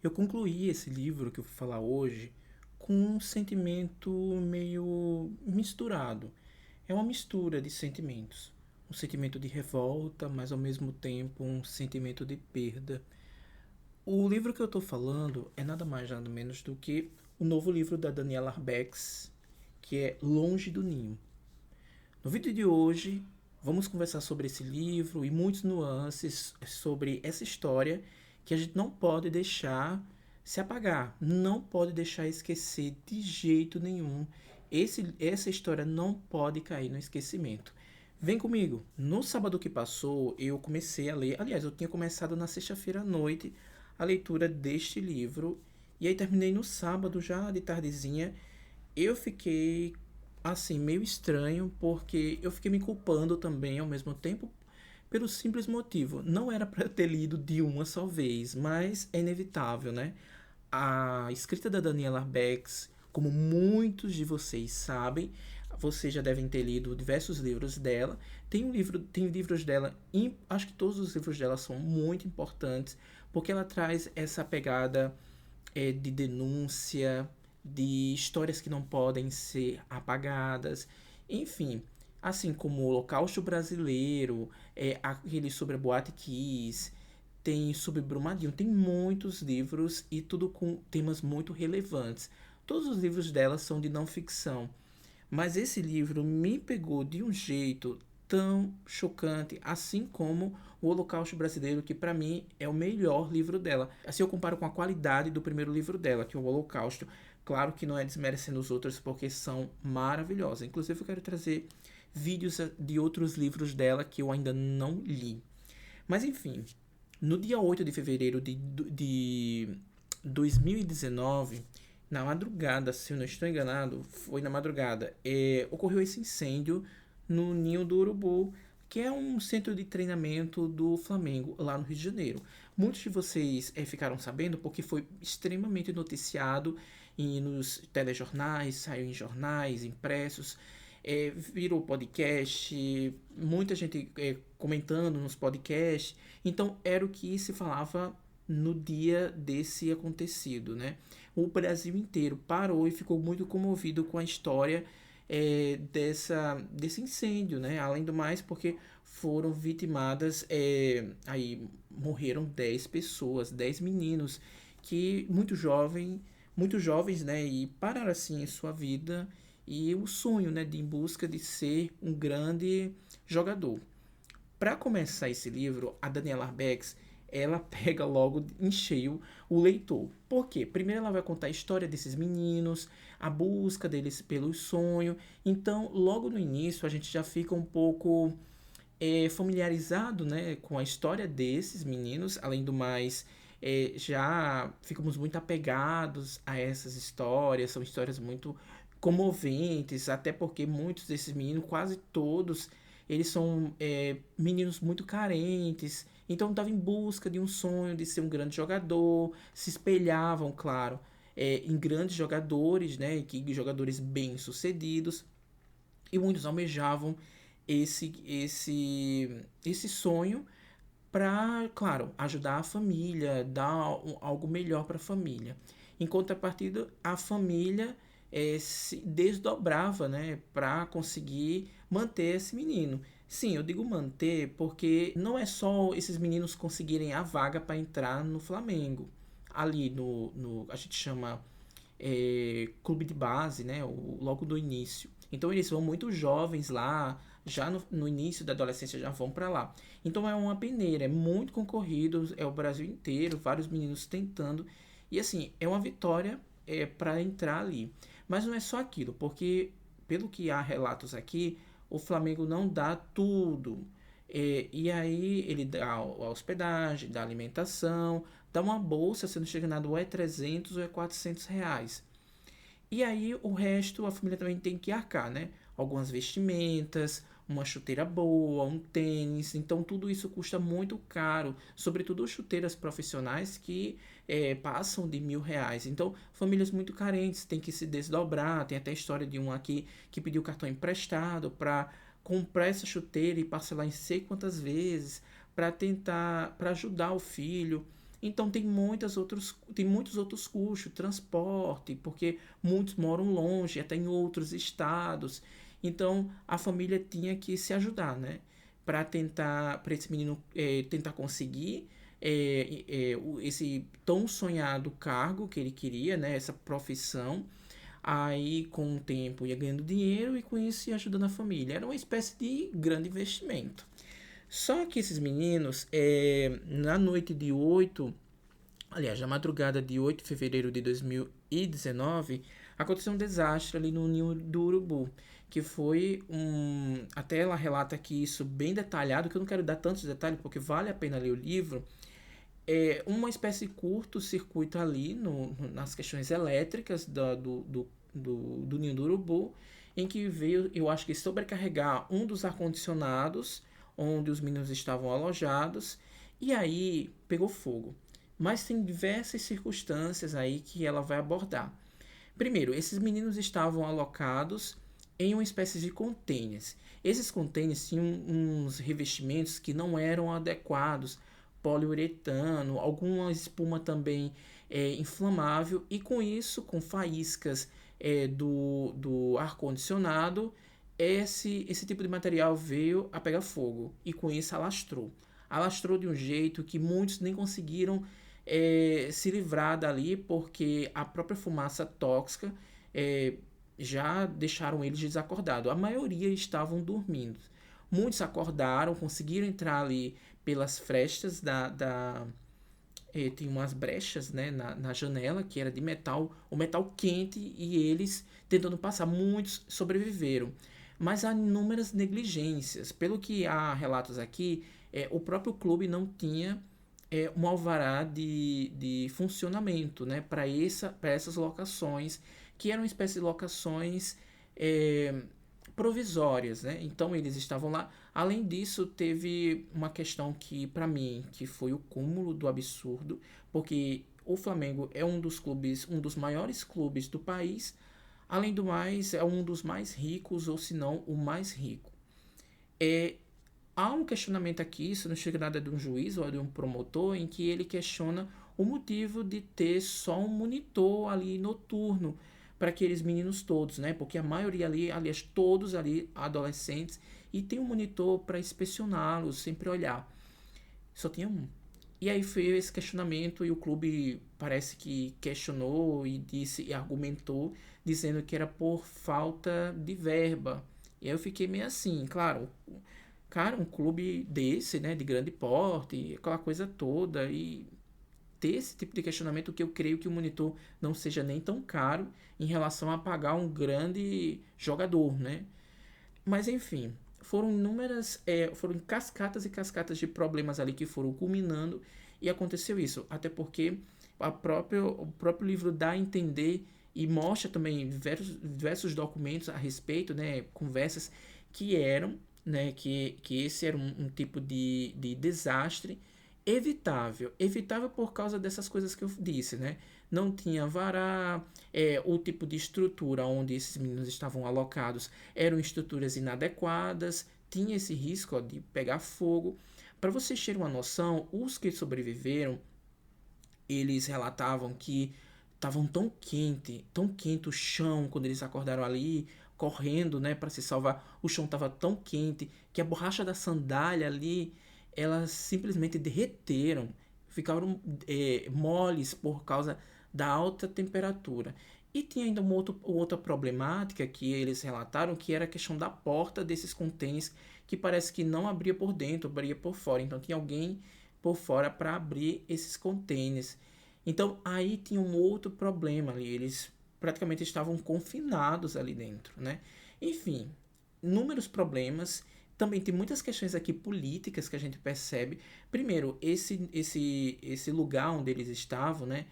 Eu concluí esse livro que eu vou falar hoje com um sentimento meio misturado. É uma mistura de sentimentos. Um sentimento de revolta, mas ao mesmo tempo um sentimento de perda. O livro que eu estou falando é nada mais nada menos do que o novo livro da Daniela Arbex, que é Longe do Ninho. No vídeo de hoje, vamos conversar sobre esse livro e muitos nuances sobre essa história que a gente não pode deixar se apagar, não pode deixar esquecer de jeito nenhum. Essa história não pode cair no esquecimento. Vem comigo. No sábado que passou, eu comecei a ler. Aliás, eu tinha começado na sexta-feira à noite a leitura deste livro. E aí terminei no sábado, já de tardezinha. Eu fiquei assim, meio estranho, porque eu fiquei me culpando também ao mesmo tempo pelo simples motivo. Não era para ter lido de uma só vez, mas é inevitável, né? A escrita da Daniela Arbex, como muitos de vocês sabem, vocês já devem ter lido diversos livros dela. Tem livros dela, acho que todos os livros dela são muito importantes, porque ela traz essa pegada de denúncia, de histórias que não podem ser apagadas, enfim, assim como o Holocausto Brasileiro, aquele sobre a Boate Kiss, tem sobre Brumadinho, tem muitos livros e tudo com temas muito relevantes. Todos os livros dela são de não ficção, mas esse livro me pegou de um jeito tão chocante, assim como o Holocausto Brasileiro, que para mim é o melhor livro dela. Assim eu comparo com a qualidade do primeiro livro dela, que é o Holocausto. Claro que não é desmerecendo os outros, porque são maravilhosos. Inclusive eu quero trazer vídeos de outros livros dela que eu ainda não li. Mas enfim, no dia 8 de fevereiro de 2019, na madrugada, se eu não estou enganado, foi na madrugada, ocorreu esse incêndio no Ninho do Urubu, que é um centro de treinamento do Flamengo lá no Rio de Janeiro. Muitos de vocês ficaram sabendo porque foi extremamente noticiado e nos telejornais, saiu em jornais, impressos, virou podcast, muita gente comentando nos podcasts. Então era o que se falava no dia desse acontecido, né? O Brasil inteiro parou e ficou muito comovido com a história desse incêndio, né? Além do mais, porque foram vitimadas, aí morreram 10 pessoas, 10 meninos, que muito jovens, né? E pararam assim em sua vida e o sonho, né? De em busca de ser um grande jogador. Para começar esse livro, a Daniela Arbex, ela pega logo em cheio o leitor. Por quê? Primeiro ela vai contar a história desses meninos, a busca deles pelo sonho. Então, logo no início, a gente já fica um pouco familiarizado, né, com a história desses meninos. Além do mais, já ficamos muito apegados a essas histórias. São histórias muito comoventes, até porque muitos desses meninos, quase todos, eles são meninos muito carentes. Então estavam em busca de um sonho de ser um grande jogador, se espelhavam, claro, em grandes jogadores, né, que jogadores bem sucedidos, e muitos almejavam esse sonho para, claro, ajudar a família, dar algo melhor para a família. Em contrapartida, a família se desdobrava, né, para conseguir manter esse menino. Sim, eu digo manter porque não é só esses meninos conseguirem a vaga para entrar no Flamengo. Ali a gente chama clube de base, né? Logo do início. Então eles vão muito jovens lá, já no início da adolescência já vão para lá. Então é uma peneira, é muito concorrido, é o Brasil inteiro, vários meninos tentando. E assim, é uma vitória para entrar ali. Mas não é só aquilo, porque pelo que há relatos aqui, o Flamengo não dá tudo. E aí ele dá a hospedagem, dá alimentação, dá uma bolsa, se não chega nada, ou é 300 ou é 400 reais. E aí o resto a família também tem que arcar, né? Algumas vestimentas, uma chuteira boa, um tênis. Então tudo isso custa muito caro, sobretudo chuteiras profissionais que passam de R$ 1.000. Então famílias muito carentes têm que se desdobrar. Tem até a história de um aqui que pediu cartão emprestado para comprar essa chuteira e parcelar em sei quantas vezes para tentar, para ajudar o filho. Então tem muitos outros custos, transporte, porque muitos moram longe, até em outros estados. Então a família tinha que se ajudar, né? Para esse menino tentar conseguir esse tão sonhado cargo que ele queria, né? Essa profissão. Aí, com o tempo, ia ganhando dinheiro e com isso ia ajudando a família. Era uma espécie de grande investimento. Só que esses meninos, na noite de 8, aliás, na madrugada de 8 de fevereiro de 2019, aconteceu um desastre ali no Ninho do Urubu, que foi um... Até ela relata aqui isso bem detalhado, que eu não quero dar tantos detalhes, porque vale a pena ler o livro. É uma espécie de curto-circuito ali nas questões elétricas do Ninho do Urubu, em que veio, eu acho que sobrecarregar um dos ar-condicionados, onde os meninos estavam alojados, e aí pegou fogo. Mas tem diversas circunstâncias aí que ela vai abordar. Primeiro, esses meninos estavam alocados em uma espécie de containers. Esses containers tinham uns revestimentos que não eram adequados, poliuretano, alguma espuma também inflamável, e com isso, com faíscas do ar-condicionado, esse tipo de material veio a pegar fogo e com isso alastrou. Alastrou de um jeito que muitos nem conseguiram se livrar dali, porque a própria fumaça tóxica é, já deixaram eles desacordados. A maioria estavam dormindo. Muitos acordaram, conseguiram entrar ali pelas frestas tem umas brechas, né, na janela que era de metal, o metal quente, e eles tentando passar. Muitos sobreviveram, mas há inúmeras negligências. Pelo que há relatos aqui, o próprio clube não tinha um alvará de funcionamento, né, para essas locações, que eram uma espécie de locações é, provisórias, né? Então eles estavam lá. Além disso, teve uma questão que para mim que foi o cúmulo do absurdo, porque o Flamengo é um dos clubes, um dos maiores clubes do país. Além do mais, é um dos mais ricos, ou se não, o mais rico. É, há um questionamento aqui, isso não chega nada de um juiz ou de um promotor, em que ele questiona o motivo de ter só um monitor ali noturno para aqueles meninos todos, né? Porque a maioria ali, aliás, todos ali adolescentes, e tem um monitor para inspecioná-los, sempre olhar. Só tinha um. E aí foi esse questionamento e o clube parece que questionou e disse e argumentou dizendo que era por falta de verba. E aí eu fiquei meio assim, claro, cara, um clube desse, né, de grande porte, aquela coisa toda, e ter esse tipo de questionamento, que eu creio que o monitor não seja nem tão caro em relação a pagar um grande jogador, né? Mas enfim, foram cascatas e cascatas de problemas ali que foram culminando e aconteceu isso. Até porque o próprio livro dá a entender e mostra também diversos documentos a respeito, né, conversas que eram, né, que esse era um tipo de desastre evitável. Evitável por causa dessas coisas que eu disse, né? Não tinha vará, o tipo de estrutura onde esses meninos estavam alocados eram estruturas inadequadas, tinha esse risco, ó, de pegar fogo. Para vocês terem uma noção, os que sobreviveram, eles relatavam que estavam tão quente o chão quando eles acordaram ali, correndo, né, para se salvar. O chão estava tão quente que a borracha da sandália ali, elas simplesmente derreteram, ficaram moles por causa da alta temperatura. E tinha ainda outra problemática que eles relataram, que era a questão da porta desses contêineres, que parece que não abria por dentro, abria por fora. Então tinha alguém por fora para abrir esses contêineres. Então aí tinha um outro problema ali, eles praticamente estavam confinados ali dentro, né? Enfim, inúmeros problemas. Também tem muitas questões aqui políticas que a gente percebe. Primeiro, esse lugar onde eles estavam, né?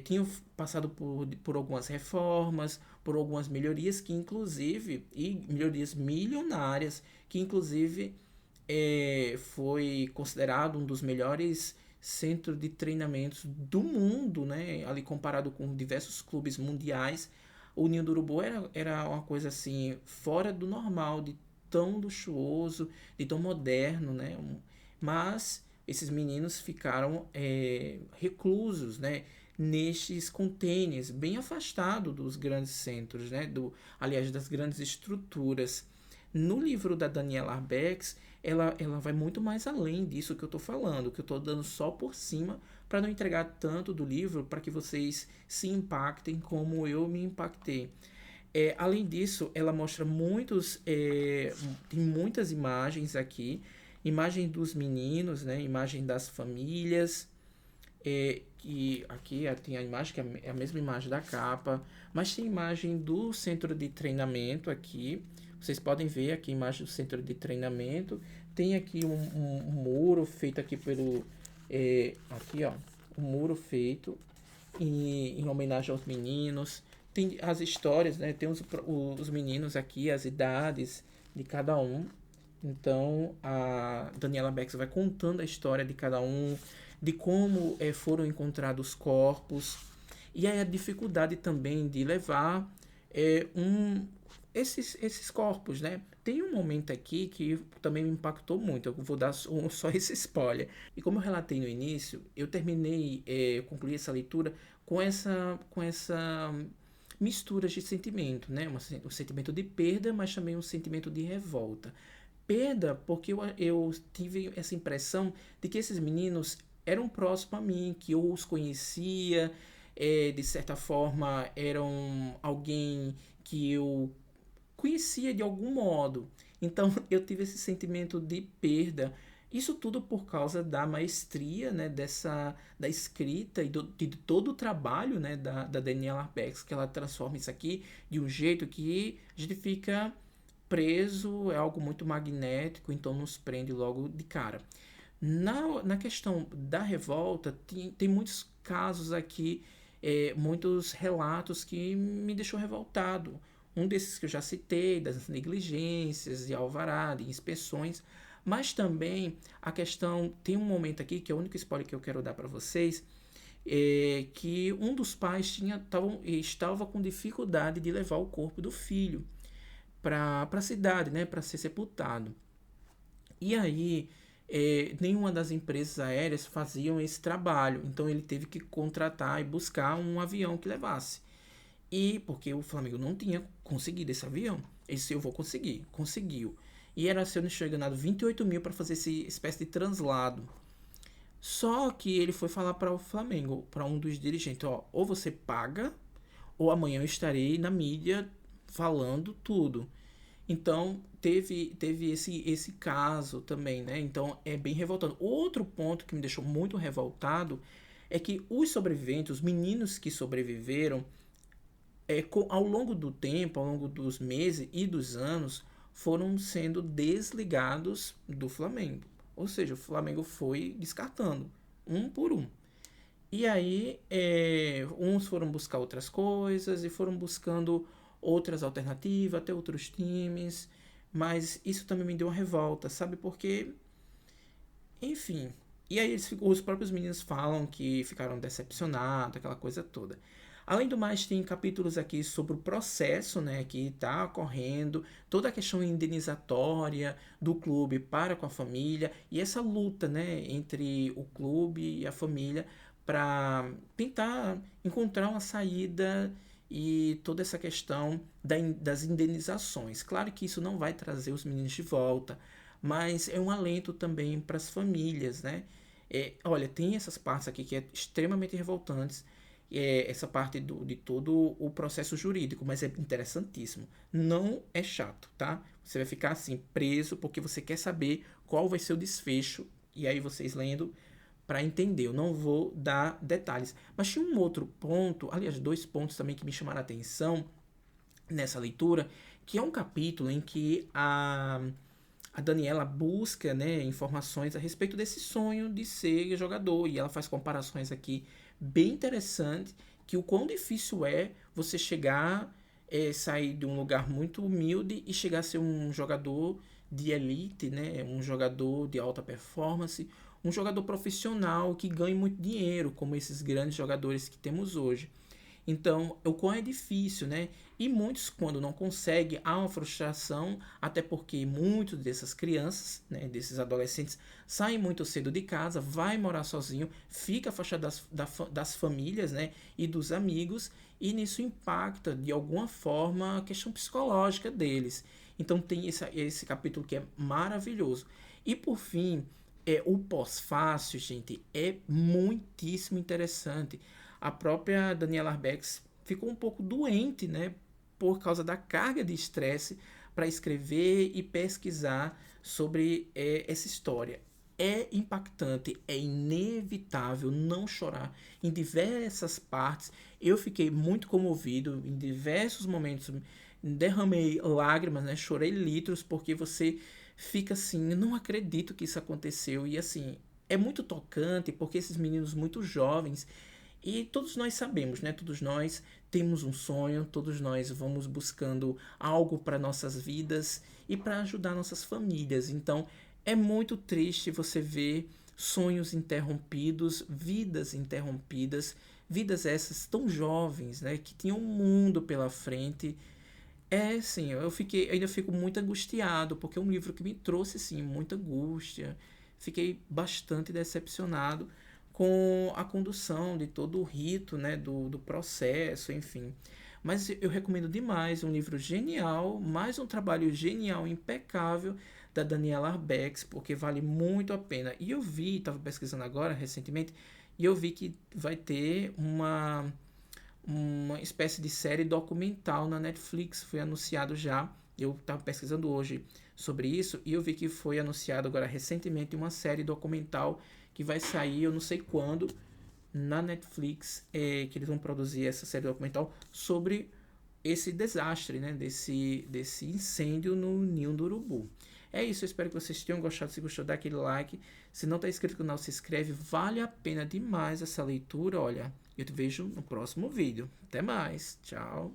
Tinham passado por algumas reformas, por algumas melhorias que inclusive, e melhorias milionárias, que inclusive foi considerado um dos melhores centros de treinamentos do mundo, né? Ali comparado com diversos clubes mundiais, o Ninho do Urubu era uma coisa assim fora do normal, de tão luxuoso, de tão moderno, né? Mas esses meninos ficaram reclusos, né, nestes containers, bem afastado dos grandes centros, né, aliás, das grandes estruturas. No livro da Daniela Arbex, ela vai muito mais além disso que eu estou falando, que eu estou dando só por cima para não entregar tanto do livro para que vocês se impactem como eu me impactei. Além disso, ela mostra tem muitas imagens aqui, imagem dos meninos, né, imagem das famílias, que aqui tem a imagem que é a mesma imagem da capa, mas tem imagem do centro de treinamento aqui. Vocês podem ver aqui a imagem do centro de treinamento. Tem aqui um muro feito aqui aqui, ó, um muro feito em homenagem aos meninos. Tem as histórias, né? Tem os meninos aqui, as idades de cada um. Então a Daniela Bex vai contando a história de cada um, de como foram encontrados os corpos, e aí a dificuldade também de levar esses corpos, né? Tem um momento aqui que também me impactou muito, eu vou dar só esse spoiler. E como eu relatei no início, eu concluí essa leitura com essa mistura de sentimento, né? Um sentimento de perda, mas também um sentimento de revolta. Perda porque eu tive essa impressão de que esses meninos eram próximos a mim, que eu os conhecia, de certa forma eram alguém que eu conhecia de algum modo. Então eu tive esse sentimento de perda. Isso tudo por causa da maestria, né, da escrita e de todo o trabalho, né, da Daniela Arbex, que ela transforma isso aqui de um jeito que a gente fica preso, é algo muito magnético, então nos prende logo de cara. Na questão da revolta, tem muitos casos aqui, muitos relatos que me deixou revoltado. Um desses que eu já citei, das negligências, de alvará, de inspeções, mas também a questão, tem um momento aqui, que é o único spoiler que eu quero dar para vocês, que um dos pais estava com dificuldade de levar o corpo do filho para a cidade, né, para ser sepultado. E aí, nenhuma das empresas aéreas faziam esse trabalho, então ele teve que contratar e buscar um avião que levasse. E porque o Flamengo não tinha conseguido esse avião, ele disse: eu vou conseguir. Conseguiu. E era, se eu não estou enganado, 28 mil para fazer essa espécie de translado. Só que ele foi falar para o Flamengo, para um dos dirigentes: ó, ou você paga, ou amanhã eu estarei na mídia falando tudo. Então teve esse caso também, né? Então é bem revoltado. Outro ponto que me deixou muito revoltado é que os sobreviventes, os meninos que sobreviveram, ao longo do tempo, ao longo dos meses e dos anos, foram sendo desligados do Flamengo. Ou seja, o Flamengo foi descartando um por um. E aí, uns foram buscar outras coisas e foram buscando outras alternativas, até outros times. Mas isso também me deu uma revolta, sabe? Porque, enfim. E aí os próprios meninos falam que ficaram decepcionados, aquela coisa toda. Além do mais, tem capítulos aqui sobre o processo, né, que está ocorrendo, toda a questão indenizatória do clube para com a família e essa luta, né, entre o clube e a família para tentar encontrar uma saída e toda essa questão das indenizações. Claro que isso não vai trazer os meninos de volta, mas é um alento também para as famílias, né? Olha, tem essas partes aqui que é extremamente revoltantes, essa parte de todo o processo jurídico, mas é interessantíssimo. Não é chato, tá? Você vai ficar assim, preso, porque você quer saber qual vai ser o desfecho, e aí vocês lendo para entender. Eu não vou dar detalhes. Mas tinha um outro ponto, aliás, dois pontos também que me chamaram a atenção nessa leitura, que é um capítulo em que a Daniela busca, né, informações a respeito desse sonho de ser jogador, e ela faz comparações aqui bem interessantes, que o quão difícil é você chegar, sair de um lugar muito humilde e chegar a ser um jogador de elite, né, um jogador de alta performance, um jogador profissional que ganha muito dinheiro, como esses grandes jogadores que temos hoje. Então, o quão é difícil, né? E muitos, quando não conseguem, há uma frustração, até porque muitos dessas crianças, né, desses adolescentes, saem muito cedo de casa, vai morar sozinho, fica afastado das famílias, né, e dos amigos, e nisso impacta, de alguma forma, a questão psicológica deles. Então, tem esse capítulo que é maravilhoso. E, por fim, o pós-fácil, gente, é muitíssimo interessante. A própria Daniela Arbex ficou um pouco doente, né, por causa da carga de estresse para escrever e pesquisar sobre essa história. É impactante, é inevitável não chorar em diversas partes. Eu fiquei muito comovido em diversos momentos, derramei lágrimas, né? Chorei litros porque você fica assim, eu não acredito que isso aconteceu e assim, é muito tocante porque esses meninos muito jovens e todos nós sabemos, né? Todos nós temos um sonho, todos nós vamos buscando algo para nossas vidas e para ajudar nossas famílias. Então, é muito triste você ver sonhos interrompidos, vidas essas tão jovens, né? Que tinham um mundo pela frente. É, sim, eu ainda fico muito angustiado, porque é um livro que me trouxe, sim, muita angústia. Fiquei bastante decepcionado com a condução de todo o rito, né, do processo, enfim. Mas eu recomendo demais, um livro genial, mais um trabalho genial, impecável, da Daniela Arbex, porque vale muito a pena. E eu vi, estava pesquisando agora, recentemente, e eu vi que vai ter uma espécie de série documental na Netflix, foi anunciado já. Eu estava pesquisando hoje sobre isso e eu vi que foi anunciado agora recentemente uma série documental que vai sair, eu não sei quando, na Netflix, que eles vão produzir essa série documental sobre esse desastre, né, desse incêndio no Ninho do Urubu. É isso, eu espero que vocês tenham gostado. Se gostou, dá aquele like. Se não está inscrito no canal, se inscreve. Vale a pena demais essa leitura. Olha, eu te vejo no próximo vídeo. Até mais. Tchau.